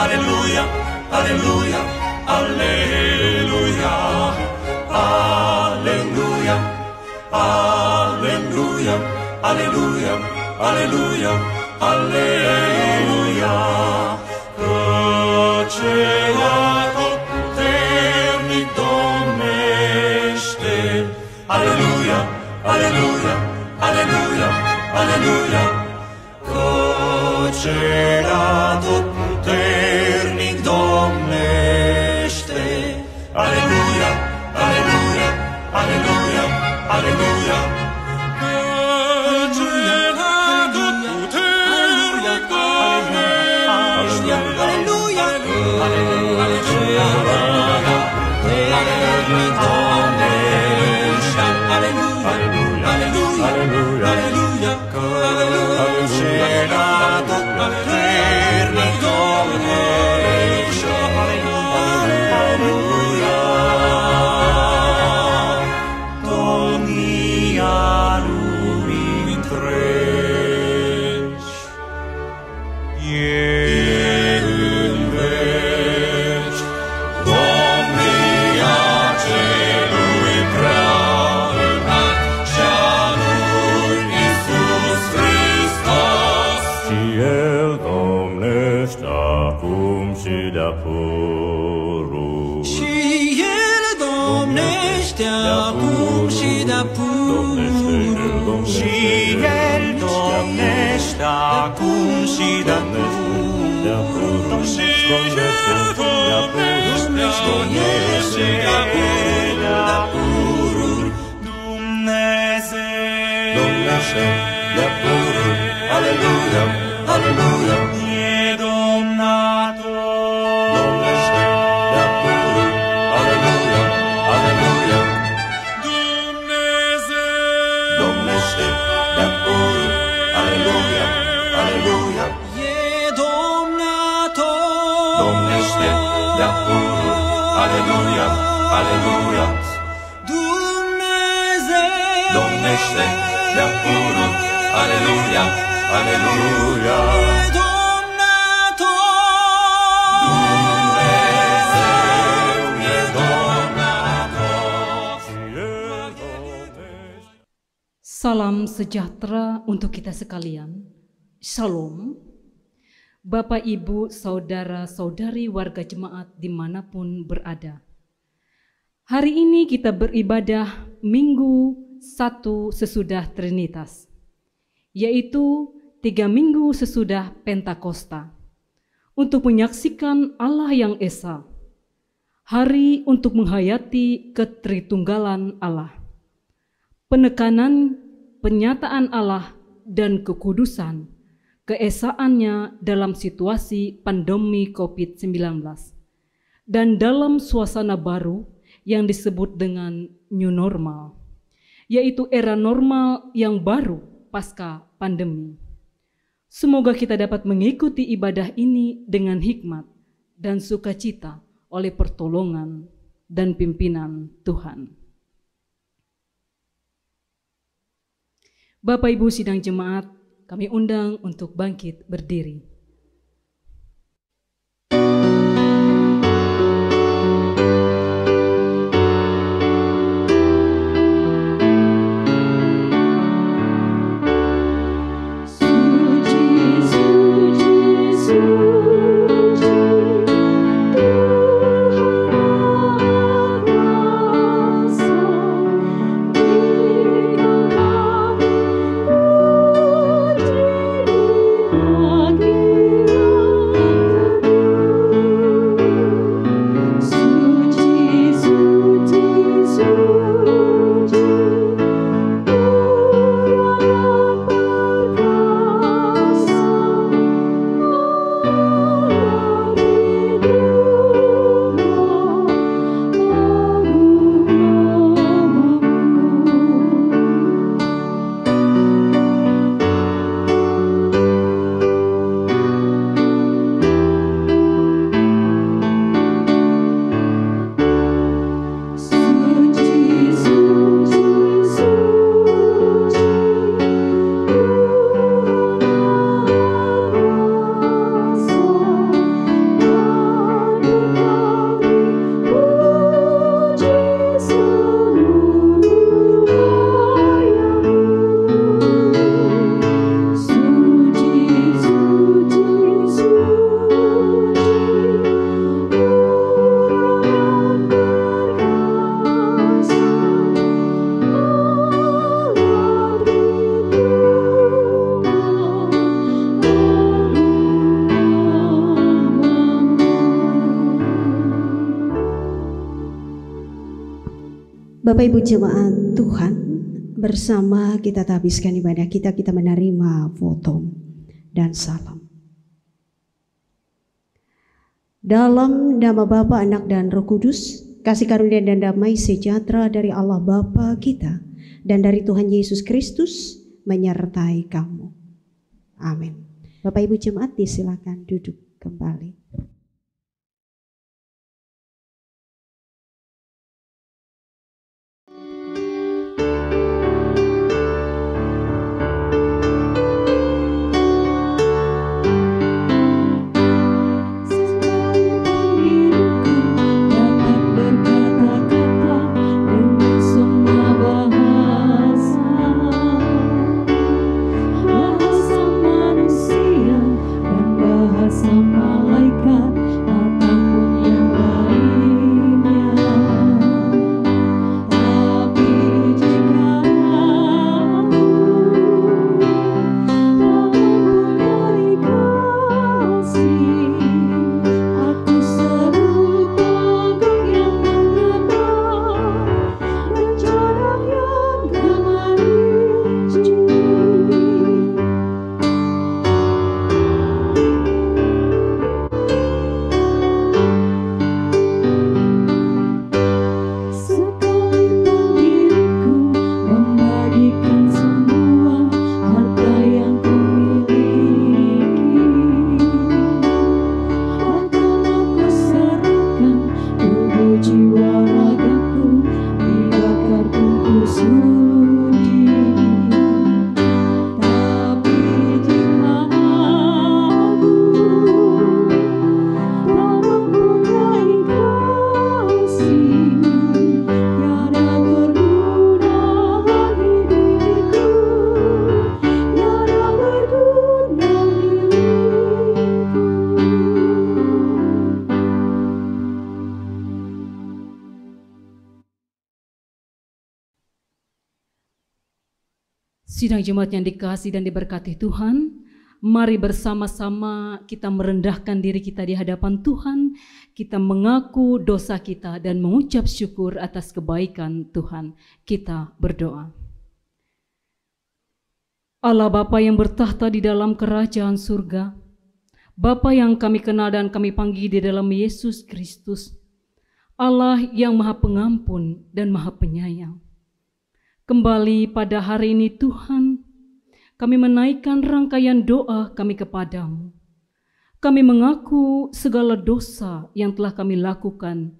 alleluia, alleluia, alleluia, alleluia, alleluia, alleluia, alleluia, alleluia. Căcea tot puternic domnește, alleluia, alleluia, alleluia, alleluia. Căcea tot puternic domnește, alleluia, alleluia, alleluia, alleluia. Acum și de-apurul, și El domnește acum și de-apurul, și El domnește de-apurul, Dumnezeu Domnește de-apurul, aleluia, aleluia. e domnator, Domnește de-apurul, aleluia, aleluia. Domnește de-apurul, aleluia, aleluia. e domnator, Domnește de-apurul, aleluia, aleluia. Dumnezeu Domnește de-apurul, aleluia, aleluia. Salam sejahtera untuk kita sekalian. Shalom. Bapak, Ibu, Saudara-saudari warga jemaat dimanapun berada. Hari ini kita beribadah Minggu 1 sesudah Trinitas, yaitu 3 minggu sesudah Pentakosta, untuk menyaksikan Allah yang Esa, hari untuk menghayati ketritunggalan Allah, penekanan penyataan Allah dan kekudusan, keesaannya dalam situasi pandemi COVID-19, dan dalam suasana baru yang disebut dengan new normal, yaitu era normal yang baru pasca pandemi. Semoga kita dapat mengikuti ibadah ini dengan hikmat dan sukacita oleh pertolongan dan pimpinan Tuhan. Bapak Ibu sidang jemaat, kami undang untuk bangkit berdiri. Again. Bapak Ibu jemaat Tuhan, bersama kita habiskan ibadah kita menerima foto dan salam. Dalam nama Bapa, Anak dan Roh Kudus, kasih karunia dan damai sejahtera dari Allah Bapa kita dan dari Tuhan Yesus Kristus menyertai kamu. Amin. Bapak Ibu jemaat disilakan duduk kembali. Sidang jemaat yang dikasihi dan diberkati Tuhan, mari bersama-sama kita merendahkan diri kita di hadapan Tuhan, kita mengaku dosa kita dan mengucap syukur atas kebaikan Tuhan. Kita berdoa. Allah Bapa yang bertahta di dalam kerajaan surga, Bapa yang kami kenal dan kami panggil di dalam Yesus Kristus, Allah yang Maha Pengampun dan Maha Penyayang. Kembali pada hari ini Tuhan, kami menaikkan rangkaian doa kami kepadamu. Kami mengaku segala dosa yang telah kami lakukan,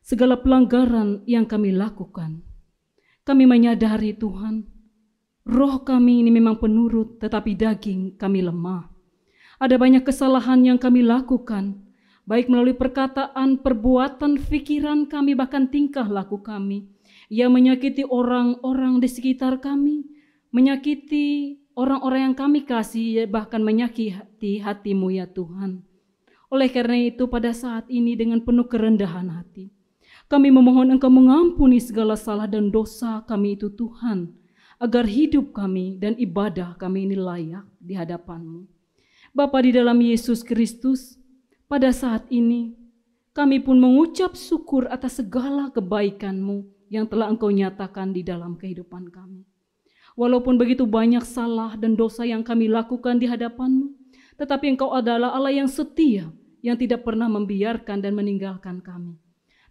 segala pelanggaran yang kami lakukan. Kami menyadari Tuhan, roh kami ini memang penurut, tetapi daging kami lemah. Ada banyak kesalahan yang kami lakukan, baik melalui perkataan, perbuatan, pikiran kami, bahkan tingkah laku kami, yang menyakiti orang-orang di sekitar kami, menyakiti orang-orang yang kami kasih, bahkan menyakiti hati-Mu ya Tuhan. Oleh karena itu pada saat ini dengan penuh kerendahan hati, kami memohon Engkau mengampuni segala salah dan dosa kami itu Tuhan, agar hidup kami dan ibadah kami ini layak di hadapan-Mu. Bapa di dalam Yesus Kristus, pada saat ini kami pun mengucap syukur atas segala kebaikan-Mu yang telah Engkau nyatakan di dalam kehidupan kami. Walaupun begitu banyak salah dan dosa yang kami lakukan di hadapan-Mu, tetapi Engkau adalah Allah yang setia, yang tidak pernah membiarkan dan meninggalkan kami.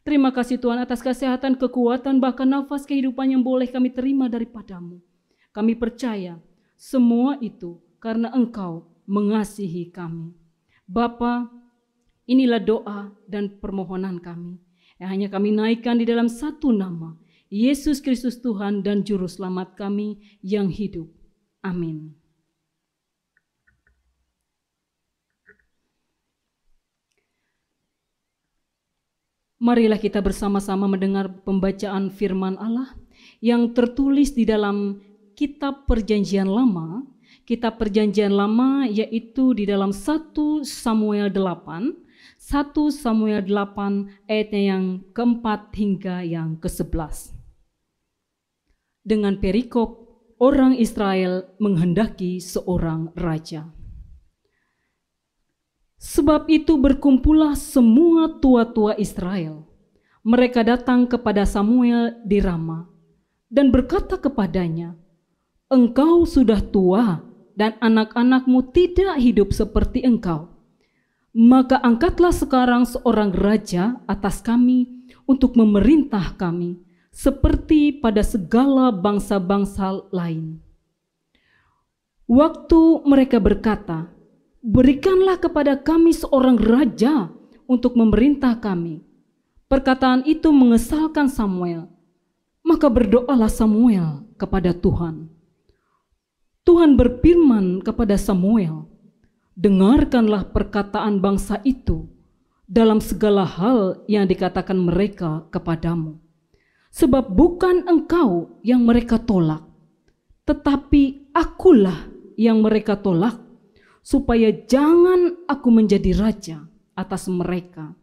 Terima kasih Tuhan atas kesehatan, kekuatan, bahkan nafas kehidupan yang boleh kami terima daripada-Mu. Kami percaya semua itu karena Engkau mengasihi kami. Bapa, inilah doa dan permohonan kami yang hanya kami naikkan di dalam satu nama, Yesus Kristus Tuhan dan Juru Selamat kami yang hidup. Amin. Marilah kita bersama-sama mendengar pembacaan firman Allah yang tertulis di dalam Kitab Perjanjian Lama. Kitab Perjanjian Lama yaitu di dalam 1 Samuel 8, 1 Samuel 8 ayatnya yang keempat hingga yang ke-11. Dengan perikop, orang Israel menghendaki seorang raja. Sebab itu berkumpullah semua tua-tua Israel, mereka datang kepada Samuel di Rama dan berkata kepadanya, "Engkau sudah tua dan anak-anakmu tidak hidup seperti engkau. Maka angkatlah sekarang seorang raja atas kami untuk memerintah kami, seperti pada segala bangsa-bangsa lain." Waktu mereka berkata, "Berikanlah kepada kami seorang raja untuk memerintah kami," perkataan itu mengesalkan Samuel. Maka berdoalah Samuel kepada Tuhan. Tuhan berfirman kepada Samuel, "Dengarkanlah perkataan bangsa itu dalam segala hal yang dikatakan mereka kepadamu. Sebab bukan engkau yang mereka tolak, tetapi akulah yang mereka tolak, supaya jangan aku menjadi raja atas mereka.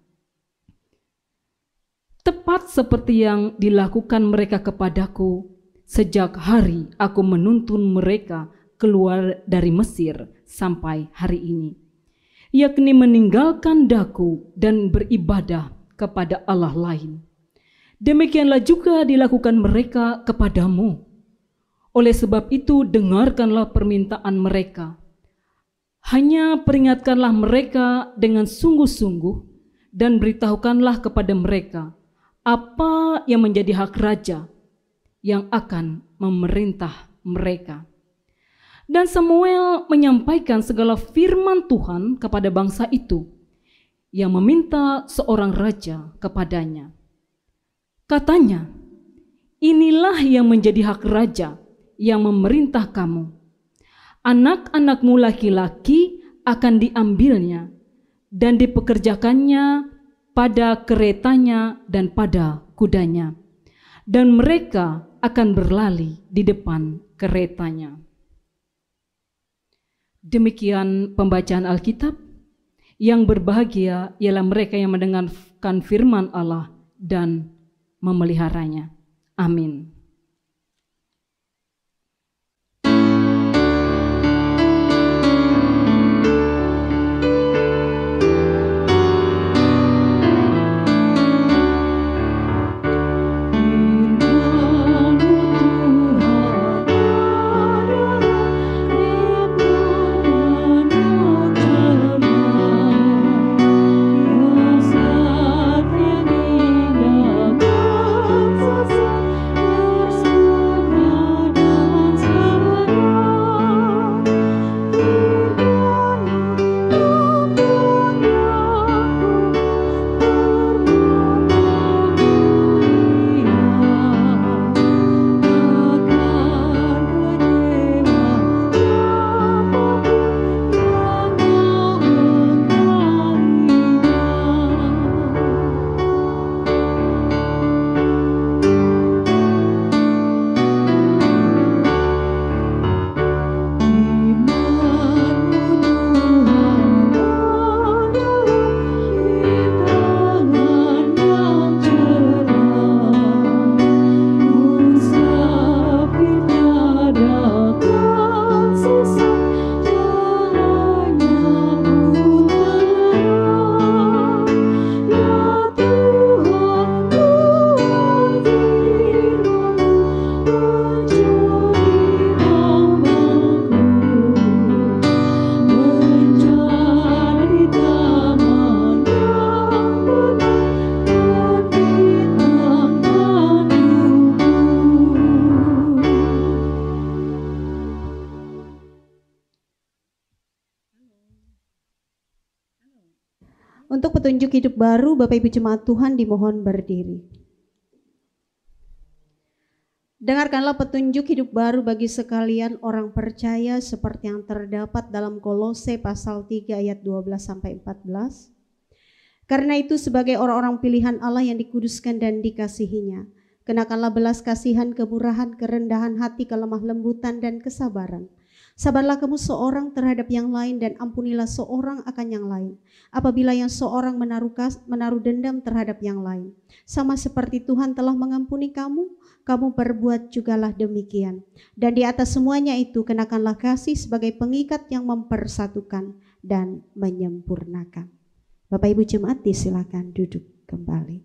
Tepat seperti yang dilakukan mereka kepadaku sejak hari aku menuntun mereka keluar dari Mesir sampai hari ini, yakni meninggalkan daku dan beribadah kepada Allah lain. Demikianlah juga dilakukan mereka kepadamu. Oleh sebab itu dengarkanlah permintaan mereka. Hanya peringatkanlah mereka dengan sungguh-sungguh dan beritahukanlah kepada mereka apa yang menjadi hak raja yang akan memerintah mereka." Dan Samuel menyampaikan segala firman Tuhan kepada bangsa itu yang meminta seorang raja kepadanya. Katanya, "Inilah yang menjadi hak raja yang memerintah kamu. Anak-anakmu laki-laki akan diambilnya dan dipekerjakannya pada keretanya dan pada kudanya, dan mereka akan berlari di depan keretanya." Demikian pembacaan Alkitab. Yang berbahagia ialah mereka yang mendengarkan firman Allah dan memeliharanya. Amin. Untuk petunjuk hidup baru, Bapak Ibu Jemaat Tuhan dimohon berdiri. Dengarkanlah petunjuk hidup baru bagi sekalian orang percaya seperti yang terdapat dalam Kolose pasal 3 ayat 12-14. Karena itu sebagai orang-orang pilihan Allah yang dikuduskan dan dikasihinya, kenakanlah belas kasihan, kemurahan, kerendahan hati, kelemah lembutan dan kesabaran. Sabarlah kamu seorang terhadap yang lain dan ampunilah seorang akan yang lain. Apabila yang seorang menaruh dendam terhadap yang lain, sama seperti Tuhan telah mengampuni kamu, kamu perbuat jugalah demikian. Dan di atas semuanya itu kenakanlah kasih sebagai pengikat yang mempersatukan dan menyempurnakan. Bapak Ibu Jemaat disilakan duduk kembali.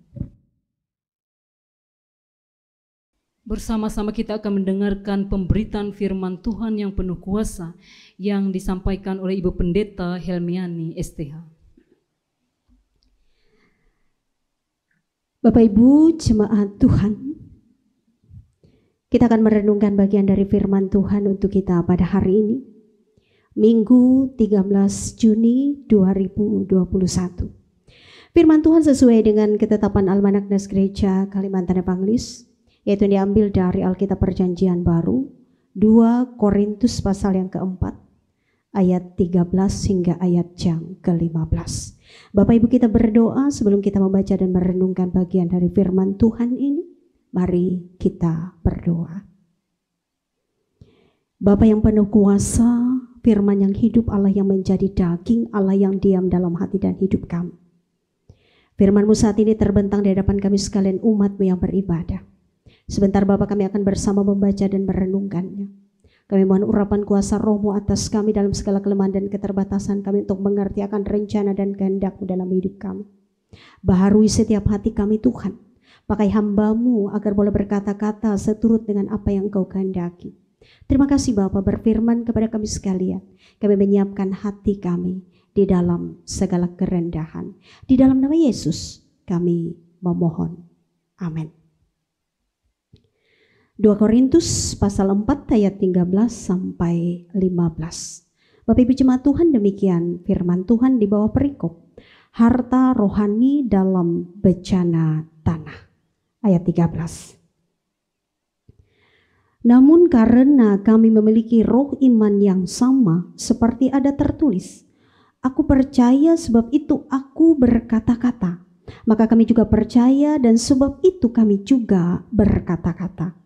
Bersama-sama kita akan mendengarkan pemberitaan firman Tuhan yang penuh kuasa yang disampaikan oleh Ibu Pendeta Helmiani STH. Bapak Ibu jemaat Tuhan, kita akan merenungkan bagian dari firman Tuhan untuk kita pada hari ini, Minggu 13 Juni 2021. Firman Tuhan sesuai dengan ketetapan Almanak Das Gereja Kalimantan Evangelis, yaitu diambil dari Alkitab Perjanjian Baru, 2 Korintus pasal yang keempat, ayat 13 hingga ayat yang ke-15. Bapak Ibu, kita berdoa sebelum kita membaca dan merenungkan bagian dari firman Tuhan ini. Mari kita berdoa. Bapa yang penuh kuasa, firman yang hidup, Allah yang menjadi daging, Allah yang diam dalam hati dan hidup kami. Firman-Mu saat ini terbentang di hadapan kami sekalian umat-Mu yang beribadah. Sebentar Bapak, kami akan bersama membaca dan merenungkannya. Kami mohon urapan kuasa Roh-Mu atas kami dalam segala kelemahan dan keterbatasan kami untuk mengerti akan rencana dan kehendak-Mu dalam hidup kami. Baharui setiap hati kami Tuhan. Pakai hamba-Mu agar boleh berkata-kata seturut dengan apa yang Engkau kehendaki. Terima kasih Bapak, berfirman kepada kami sekalian. Kami menyiapkan hati kami di dalam segala kerendahan. Di dalam nama Yesus kami memohon. Amin. 2 Korintus pasal 4 ayat 13 sampai 15. Bapak Ibu jemaat Tuhan, demikian firman Tuhan di bawah perikop harta rohani dalam bejana tanah. Ayat 13. Namun karena kami memiliki roh iman yang sama, seperti ada tertulis, aku percaya sebab itu aku berkata-kata. Maka kami juga percaya dan sebab itu kami juga berkata-kata.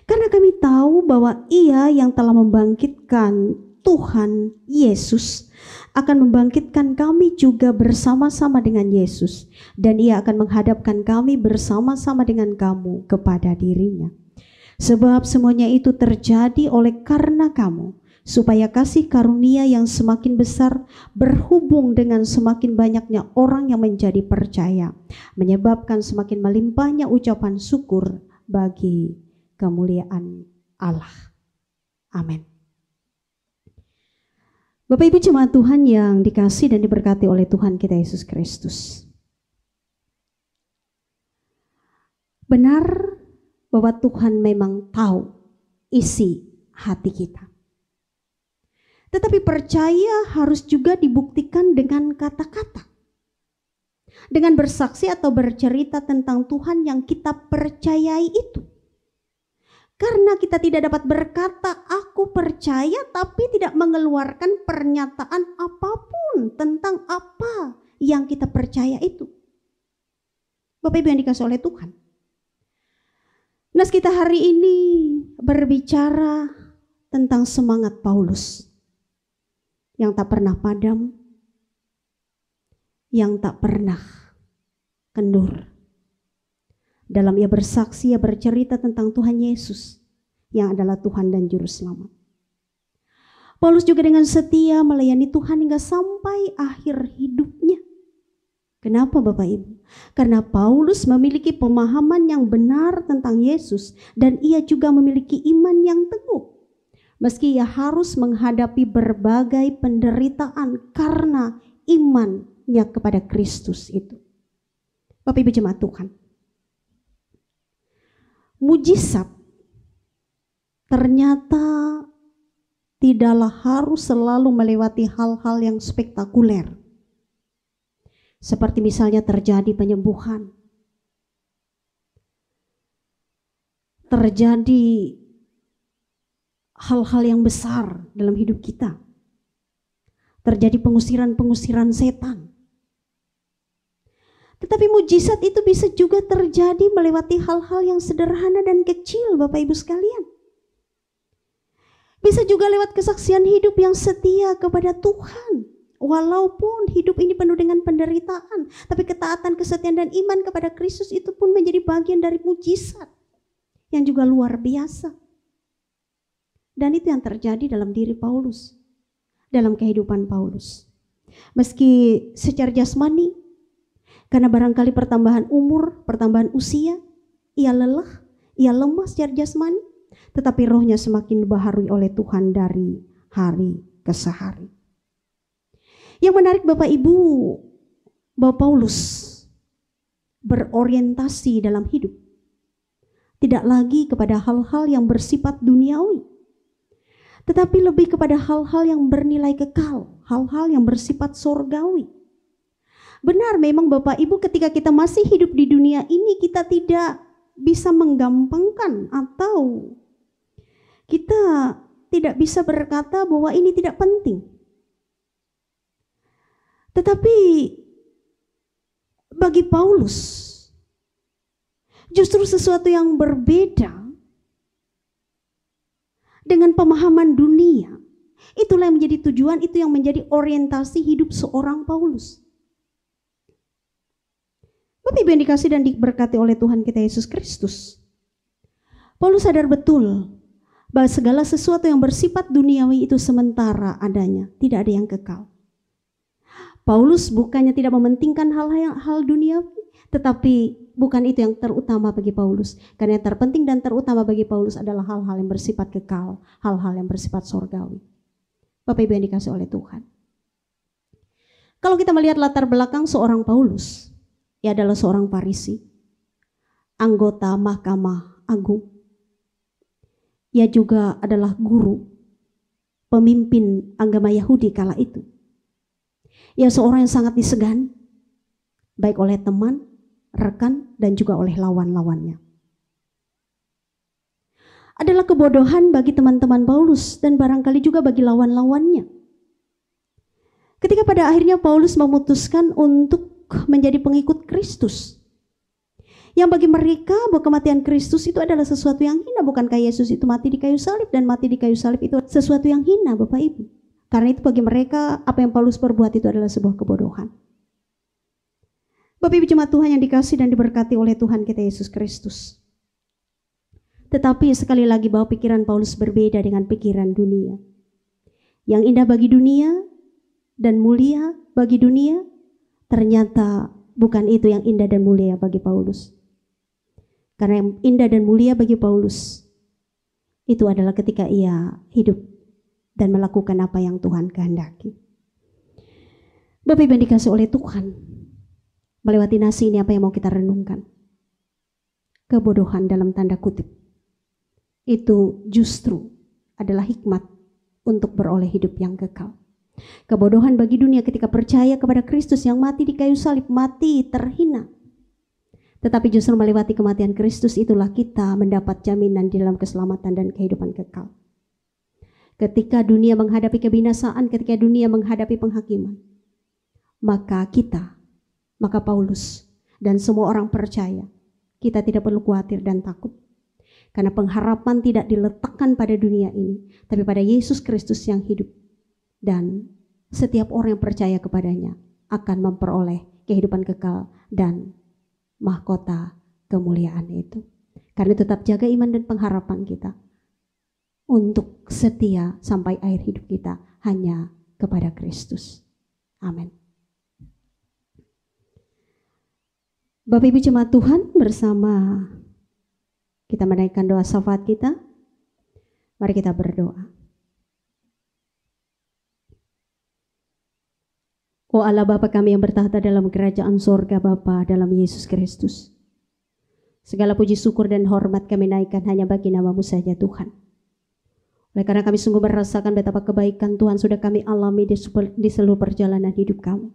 Karena kami tahu bahwa Ia yang telah membangkitkan Tuhan Yesus akan membangkitkan kami juga bersama-sama dengan Yesus, dan Ia akan menghadapkan kami bersama-sama dengan kamu kepada dirinya. Sebab semuanya itu terjadi oleh karena kamu, supaya kasih karunia yang semakin besar berhubung dengan semakin banyaknya orang yang menjadi percaya, menyebabkan semakin melimpahnya ucapan syukur bagi kemuliaan Allah. Amin. Bapak Ibu jemaat Tuhan yang dikasihi dan diberkati oleh Tuhan kita Yesus Kristus. Benar bahwa Tuhan memang tahu isi hati kita. Tetapi percaya harus juga dibuktikan dengan kata-kata. Dengan bersaksi atau bercerita tentang Tuhan yang kita percayai itu. Karena kita tidak dapat berkata aku percaya tapi tidak mengeluarkan pernyataan apapun tentang apa yang kita percaya itu. Bapak Ibu yang dikasihi oleh Tuhan. Nas kita hari ini berbicara tentang semangat Paulus yang tak pernah padam, yang tak pernah kendur. Dalam ia bersaksi, ia bercerita tentang Tuhan Yesus yang adalah Tuhan dan Juru Selamat. Paulus juga dengan setia melayani Tuhan hingga sampai akhir hidupnya. Kenapa Bapak Ibu? Karena Paulus memiliki pemahaman yang benar tentang Yesus dan ia juga memiliki iman yang teguh. Meski ia harus menghadapi berbagai penderitaan karena imannya kepada Kristus itu. Bapak Ibu jemaat Tuhan. Mujizat ternyata tidaklah harus selalu melewati hal-hal yang spektakuler. Seperti misalnya terjadi penyembuhan, terjadi hal-hal yang besar dalam hidup kita, terjadi pengusiran-pengusiran setan. Tetapi mujizat itu bisa juga terjadi melewati hal-hal yang sederhana dan kecil Bapak Ibu sekalian. Bisa juga lewat kesaksian hidup yang setia kepada Tuhan. Walaupun hidup ini penuh dengan penderitaan, tapi ketaatan, kesetiaan dan iman kepada Kristus itu pun menjadi bagian dari mujizat yang juga luar biasa. Dan itu yang terjadi dalam diri Paulus, dalam kehidupan Paulus. Meski secara jasmani, karena barangkali pertambahan umur, pertambahan usia, ia lelah, Ia lemah secara jasmani, tetapi rohnya semakin dibaharui oleh Tuhan dari hari ke hari. Yang menarik Bapak Ibu, bahwa Paulus berorientasi dalam hidup tidak lagi kepada hal-hal yang bersifat duniawi, tetapi lebih kepada hal-hal yang bernilai kekal, hal-hal yang bersifat surgawi. Benar memang Bapak Ibu, ketika kita masih hidup di dunia ini, kita tidak bisa menggampangkan atau kita tidak bisa berkata bahwa ini tidak penting. Tetapi bagi Paulus justru sesuatu yang berbeda dengan pemahaman dunia. Itulah yang menjadi tujuan, itu yang menjadi orientasi hidup seorang Paulus. Bapak Ibu yang dikasih dan diberkati oleh Tuhan kita Yesus Kristus, Paulus sadar betul bahwa segala sesuatu yang bersifat duniawi itu sementara adanya, tidak ada yang kekal. Paulus bukannya tidak mementingkan hal duniawi, tetapi bukan itu yang terutama bagi Paulus. Karena yang terpenting dan terutama bagi Paulus adalah hal-hal yang bersifat kekal, hal-hal yang bersifat surgawi. Bapak Ibu yang dikasih oleh Tuhan, kalau kita melihat latar belakang seorang Paulus, ia adalah seorang Farisi, anggota Mahkamah Agung. Ia juga adalah guru, pemimpin agama Yahudi kala itu. Ia seorang yang sangat disegani, baik oleh teman, rekan, dan juga oleh lawan-lawannya. Adalah kebodohan bagi teman-teman Paulus dan barangkali juga bagi lawan-lawannya. Ketika pada akhirnya Paulus memutuskan untuk menjadi pengikut Kristus, yang bagi mereka bahwa kematian Kristus itu adalah sesuatu yang hina. Bukankah Yesus itu mati di kayu salib, dan mati di kayu salib itu sesuatu yang hina Bapak Ibu. Karena itu bagi mereka apa yang Paulus perbuat itu adalah sebuah kebodohan. Bapak Ibu jemaat Tuhan yang dikasih dan diberkati oleh Tuhan kita Yesus Kristus. Tetapi sekali lagi bahwa pikiran Paulus berbeda dengan pikiran dunia. Yang indah bagi dunia dan mulia bagi dunia, ternyata bukan itu yang indah dan mulia bagi Paulus. Karena yang indah dan mulia bagi Paulus itu adalah ketika ia hidup dan melakukan apa yang Tuhan kehendaki. Bapak Ibu yang dikasih oleh Tuhan, melewati nasi ini apa yang mau kita renungkan? Kebodohan dalam tanda kutip itu justru adalah hikmat untuk beroleh hidup yang kekal. Kebodohan bagi dunia ketika percaya kepada Kristus yang mati di kayu salib, mati terhina. Tetapi justru melewati kematian Kristus itulah kita mendapat jaminan di dalam keselamatan dan kehidupan kekal. Ketika dunia menghadapi kebinasaan, ketika dunia menghadapi penghakiman, maka Paulus dan semua orang percaya, kita tidak perlu khawatir dan takut. Karena pengharapan tidak diletakkan pada dunia ini, tapi pada Yesus Kristus yang hidup. Dan setiap orang yang percaya kepadanya akan memperoleh kehidupan kekal dan mahkota kemuliaan itu. Karena tetap jaga iman dan pengharapan kita untuk setia sampai akhir hidup kita hanya kepada Kristus. Amin. Bapak Ibu jemaat Tuhan, bersama kita menaikkan doa syafaat kita, mari kita berdoa. Oh Allah Bapa kami yang bertahta dalam kerajaan sorga Bapa dalam Yesus Kristus. Segala puji syukur dan hormat kami naikkan hanya bagi nama-Mu saja Tuhan. Oleh karena kami sungguh merasakan betapa kebaikan Tuhan sudah kami alami di seluruh perjalanan hidup kami.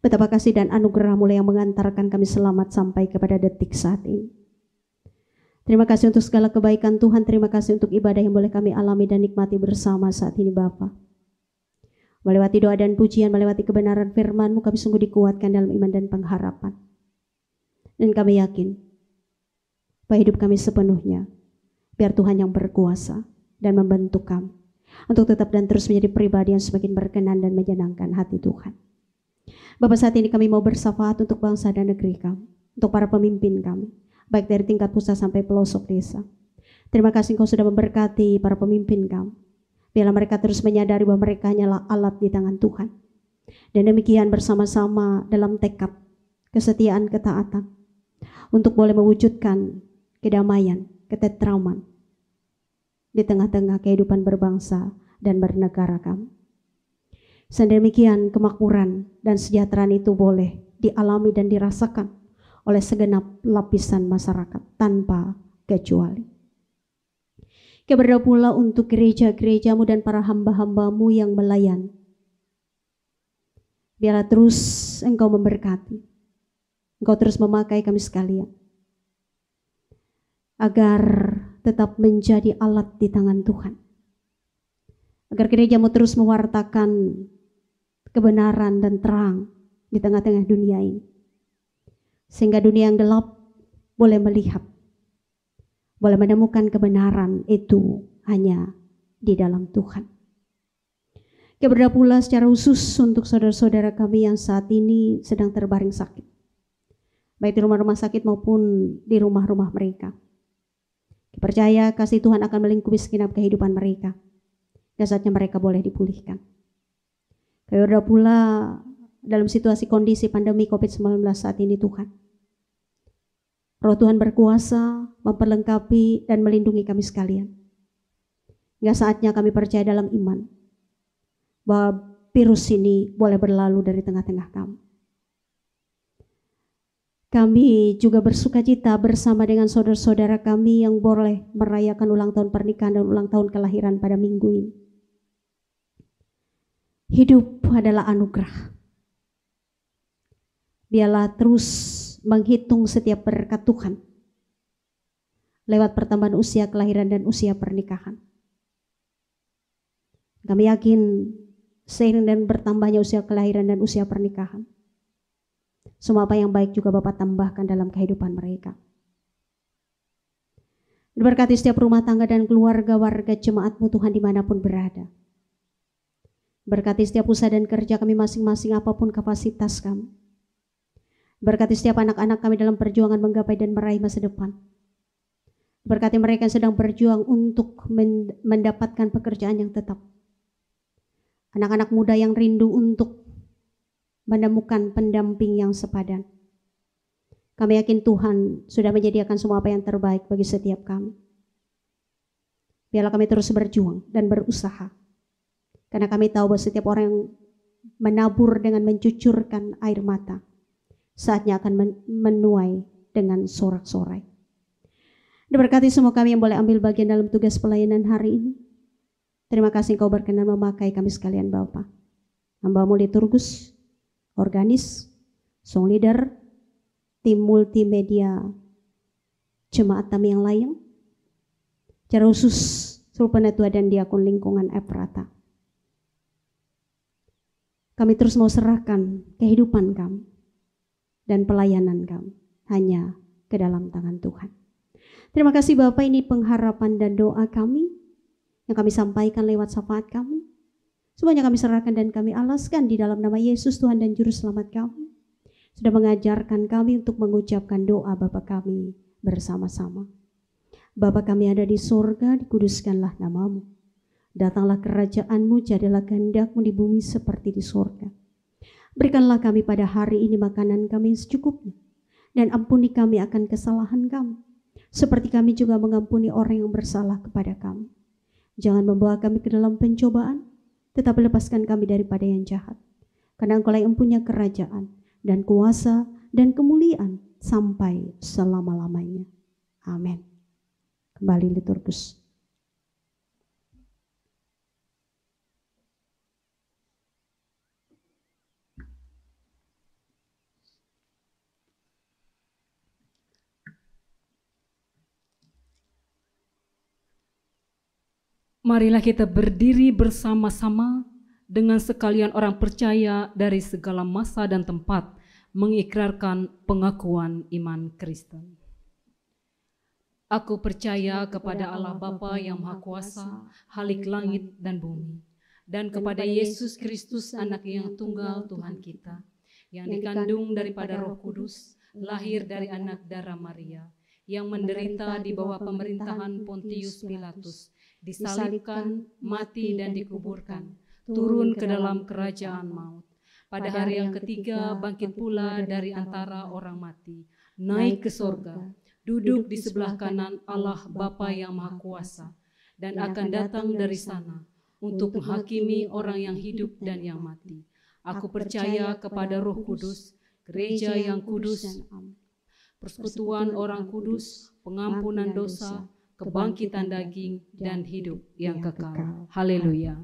Betapa kasih dan anugerah-Mu yang mengantarkan kami selamat sampai kepada detik saat ini. Terima kasih untuk segala kebaikan Tuhan, terima kasih untuk ibadah yang boleh kami alami dan nikmati bersama saat ini Bapa. Melewati doa dan pujian, melewati kebenaran firman-Mu, kami sungguh dikuatkan dalam iman dan pengharapan. Dan kami yakin bahwa hidup kami sepenuhnya biar Tuhan yang berkuasa dan membentuk kami untuk tetap dan terus menjadi pribadi yang semakin berkenan dan menyenangkan hati Tuhan. Bapak, saat ini kami mau bersyafaat untuk bangsa dan negeri kami, untuk para pemimpin kami, baik dari tingkat pusat sampai pelosok desa. Terima kasih Engkau sudah memberkati para pemimpin kami. Biarlah mereka terus menyadari bahwa mereka hanyalah alat di tangan Tuhan. Dan demikian bersama-sama dalam tekad, kesetiaan, ketaatan, untuk boleh mewujudkan kedamaian, ketentraman di tengah-tengah kehidupan berbangsa dan bernegara kami. Sedemikian kemakmuran dan kesejahteraan itu boleh dialami dan dirasakan oleh segenap lapisan masyarakat tanpa kecuali. Berdoa pula untuk gereja-gerejamu dan para hamba-hambamu yang melayani. Biarlah terus Engkau memberkati, Engkau terus memakai kami sekalian, agar tetap menjadi alat di tangan Tuhan. Agar gerejamu terus mewartakan kebenaran dan terang di tengah-tengah dunia ini. Sehingga dunia yang gelap boleh melihat, boleh menemukan kebenaran itu hanya di dalam Tuhan. Berdoa pula secara khusus untuk saudara-saudara kami yang saat ini sedang terbaring sakit, baik di rumah-rumah sakit maupun di rumah-rumah mereka. Percaya kasih Tuhan akan melingkupi segenap kehidupan mereka, dan saatnya mereka boleh dipulihkan. Berdoa pula dalam situasi kondisi pandemi COVID-19 saat ini Tuhan, Roh Tuhan berkuasa memperlengkapi dan melindungi kami sekalian. Hingga saatnya kami percaya dalam iman bahwa virus ini boleh berlalu dari tengah-tengah kami. Kami juga bersukacita bersama dengan saudara-saudara kami yang boleh merayakan ulang tahun pernikahan dan ulang tahun kelahiran pada minggu ini. Hidup adalah anugerah. Biarlah terus menghitung setiap berkat Tuhan lewat pertambahan usia kelahiran dan usia pernikahan. Kami yakin seiring dan bertambahnya usia kelahiran dan usia pernikahan, semua apa yang baik juga Bapa tambahkan dalam kehidupan mereka. Berkati setiap rumah tangga dan keluarga warga jemaat-Mu Tuhan dimanapun berada. Berkati setiap usaha dan kerja kami masing-masing apapun kapasitas kami. Berkati setiap anak-anak kami dalam perjuangan menggapai dan meraih masa depan. Berkati mereka yang sedang berjuang untuk mendapatkan pekerjaan yang tetap. Anak-anak muda yang rindu untuk menemukan pendamping yang sepadan. Kami yakin Tuhan sudah menyediakan semua apa yang terbaik bagi setiap kami. Biarlah kami terus berjuang dan berusaha. Karena kami tahu bahwa setiap orang yang menabur dengan mencucurkan air mata, saatnya akan menuai dengan sorak-sorai. Diberkati semua kami yang boleh ambil bagian dalam tugas pelayanan hari ini. Terima kasih Engkau berkenan memakai kami sekalian Bapa. Hamba-Mu liturgus, organis, song leader, tim multimedia, jemaat kami yang lain, secara khusus seluruh penetua dan diakon lingkungan Efrata. Kami terus mau serahkan kehidupan kami dan pelayanan kami hanya ke dalam tangan Tuhan. Terima kasih Bapak, ini pengharapan dan doa kami yang kami sampaikan lewat syafaat kami. Semuanya kami serahkan dan kami alaskan di dalam nama Yesus Tuhan dan Juru Selamat kami. Sudah mengajarkan kami untuk mengucapkan doa Bapa kami bersama-sama. Bapa kami ada di sorga, dikuduskanlah nama-Mu. Datanglah kerajaan-Mu, jadilah kehendak-Mu di bumi seperti di sorga. Berikanlah kami pada hari ini makanan kami secukupnya, dan ampuni kami akan kesalahan kami, seperti kami juga mengampuni orang yang bersalah kepada kami. Jangan membawa kami ke dalam pencobaan, tetapi lepaskan kami daripada yang jahat. Karena Engkau yang punya kerajaan dan kuasa dan kemuliaan sampai selama-lamanya. Amin. Kembali liturgus. Marilah kita berdiri bersama-sama dengan sekalian orang percaya dari segala masa dan tempat mengikrarkan pengakuan iman Kristen. Aku percaya kepada Allah Bapa yang Maha Kuasa, Khalik langit dan bumi, dan kepada Yesus Kristus anak yang tunggal Tuhan kita, yang dikandung daripada Roh Kudus, lahir dari anak darah Maria, yang menderita di bawah pemerintahan Pontius Pilatus, disalibkan, mati dan dikuburkan, turun ke dalam kerajaan maut. Pada hari yang ketiga bangkit pula dari antara orang mati, naik ke sorga, duduk di sebelah kanan Allah Bapa yang Maha Kuasa, dan akan datang dari sana untuk menghakimi orang yang hidup dan yang mati. Aku percaya kepada Roh Kudus, gereja yang kudus, persekutuan orang kudus, pengampunan dosa, kebangkitan daging, dan hidup yang kekal. Haleluya.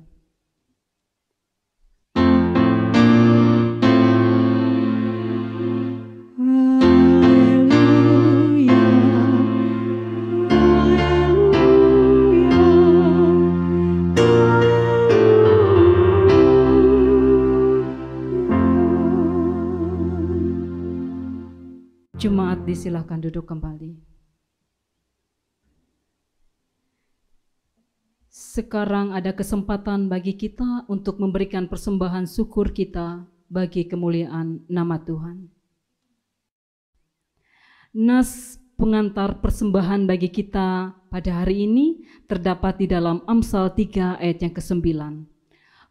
Jemaat disilahkan duduk kembali. Sekarang ada kesempatan bagi kita untuk memberikan persembahan syukur kita bagi kemuliaan nama Tuhan. Nas pengantar persembahan bagi kita pada hari ini terdapat di dalam Amsal 3 ayat yang ke-9.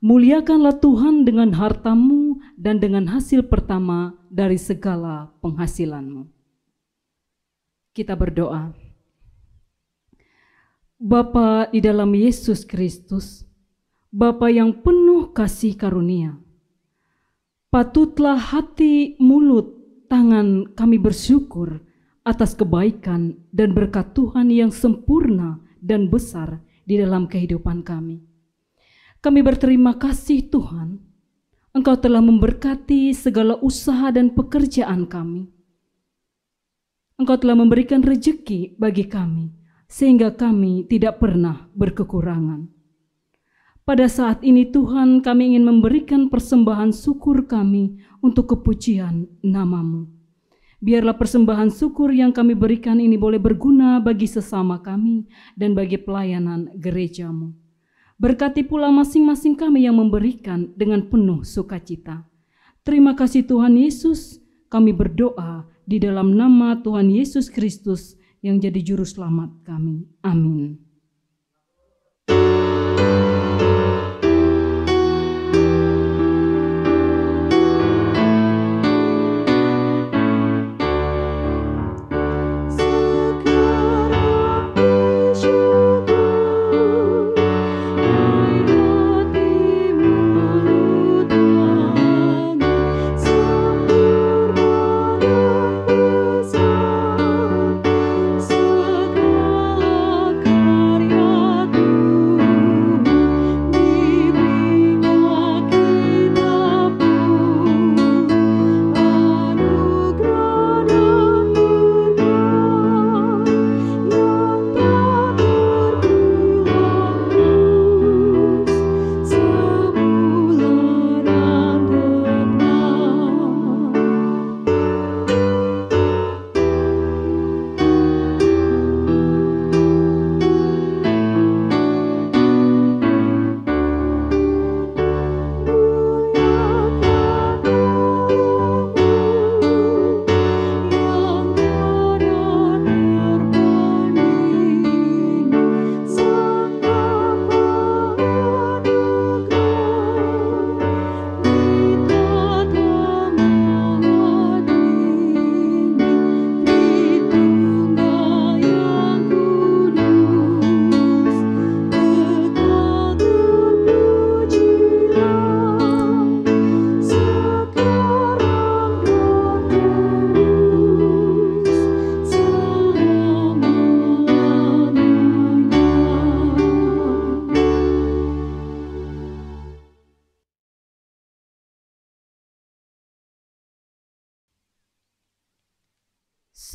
Muliakanlah Tuhan dengan hartamu dan dengan hasil pertama dari segala penghasilanmu. Kita berdoa. Bapa di dalam Yesus Kristus, Bapa yang penuh kasih karunia, patutlah hati, mulut, tangan kami bersyukur atas kebaikan dan berkat Tuhan yang sempurna dan besar di dalam kehidupan kami. Kami berterima kasih Tuhan, Engkau telah memberkati segala usaha dan pekerjaan kami. Engkau telah memberikan rejeki bagi kami, sehingga kami tidak pernah berkekurangan. Pada saat ini Tuhan, kami ingin memberikan persembahan syukur kami untuk kepujian nama-Mu. Biarlah persembahan syukur yang kami berikan ini boleh berguna bagi sesama kami dan bagi pelayanan gereja-Mu. Berkati pula masing-masing kami yang memberikan dengan penuh sukacita. Terima kasih Tuhan Yesus, kami berdoa di dalam nama Tuhan Yesus Kristus yang jadi juru selamat kami. Amin.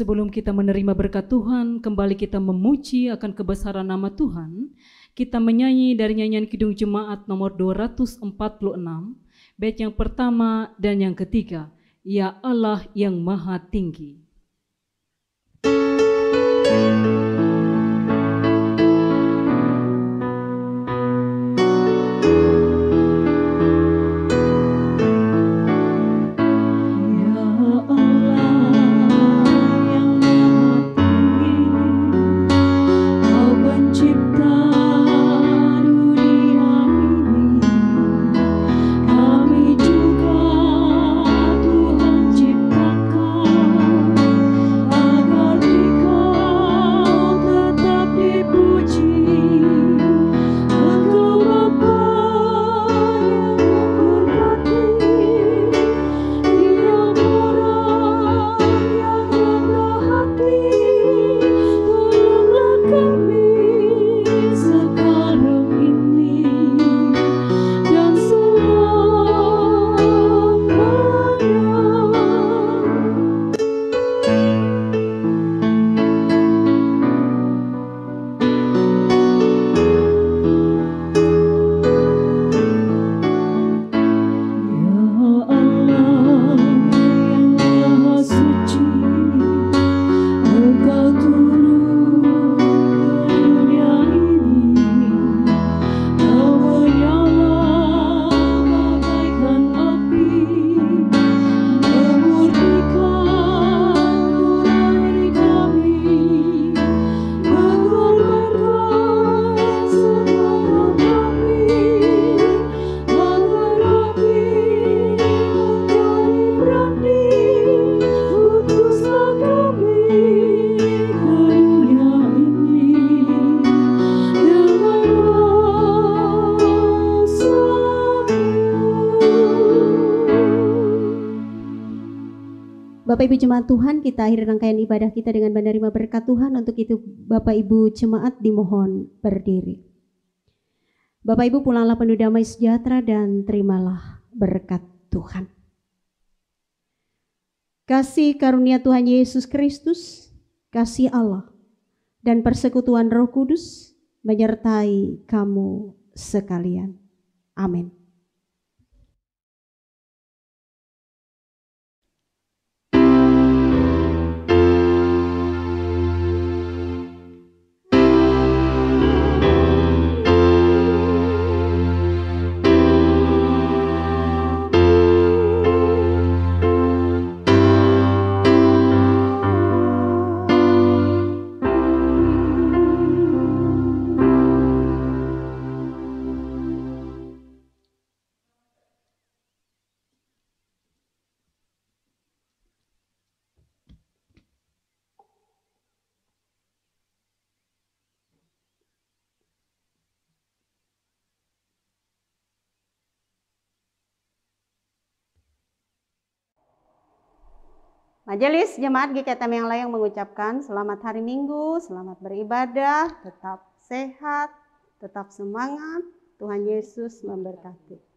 Sebelum kita menerima berkat Tuhan, kembali kita memuji akan kebesaran nama Tuhan. Kita menyanyi dari nyanyian Kidung Jemaat nomor 246, bait yang pertama dan yang ketiga, Ya Allah yang Maha Tinggi. Tuhan ciptakan agar Bapak Ibu jemaat Tuhan, kita akhiri rangkaian ibadah kita dengan menerima berkat Tuhan. Untuk itu Bapak Ibu jemaat dimohon berdiri. Bapak Ibu pulanglah penuh damai sejahtera dan terimalah berkat Tuhan. Kasih karunia Tuhan Yesus Kristus, kasih Allah, dan persekutuan Roh Kudus menyertai kamu sekalian. Amin. Majelis Jemaat GKTM yang lain mengucapkan selamat hari Minggu, selamat beribadah, tetap sehat, tetap semangat. Tuhan Yesus memberkati.